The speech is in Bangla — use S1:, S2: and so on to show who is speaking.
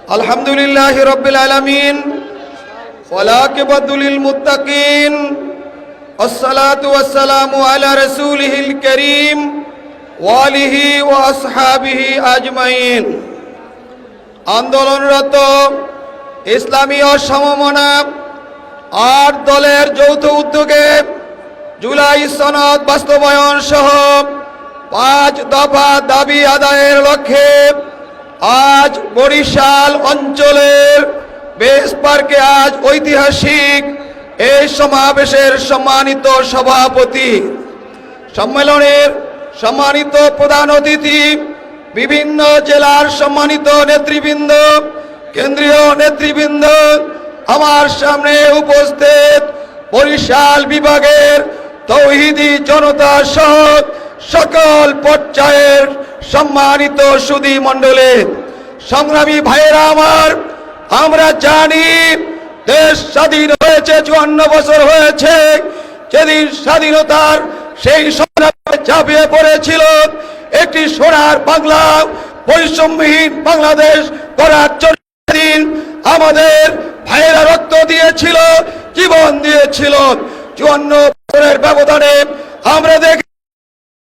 S1: আলহামদুলিল্লাহি রাব্বিল আলামিন ওয়াল আকিবাতু লিল মুত্তাকিন আসসালাতু ওয়াসসালামু আলা রাসূলিহিল কারীম ওয়া আলিহি ওয়া আসহাবিহি আজমাইন। আন্দোলনরত ইসলামী সমমনা ৮ দলের যৌথ উদ্যোগে জুলাই সনদ বাস্তবায়ন সহ ৫ দফা দাবি আদায়ের লক্ষ্যে আজ বরিশাল অঞ্চলের বেস পার্কে আজ ঐতিহাসিক এই সমাবেশের সম্মানিত সভাপতি, সম্মেলনের সম্মানিত প্রধান অতিথি, বিভিন্ন জেলার সম্মানিত নেতৃবৃন্দ, কেন্দ্রীয় নেতৃবৃন্দ, আমার সামনে উপস্থিত বরিশাল বিভাগের তৌহিদি জনতা সহ সকল পর্যায়ের সম্মানিত সুধী মণ্ডলী, সংগ্রামী ভাইয়েরা আমার, আমরা জানি দেশ স্বাধীন হয়েছে ৫৪ বছর হয়েছে। যেদিন স্বাধীনতার সেই সংগ্রামে ঝাঁপিয়ে পড়েছিল একটি সোনার বাংলা, বৈষম্যহীন বাংলাদেশ গড়ার জন্য আমাদের ভাইয়েরা রক্ত দিয়েছিল, জীবন দিয়েছিল। ৫৪ বছরের ব্যবধানে আমরা দেখি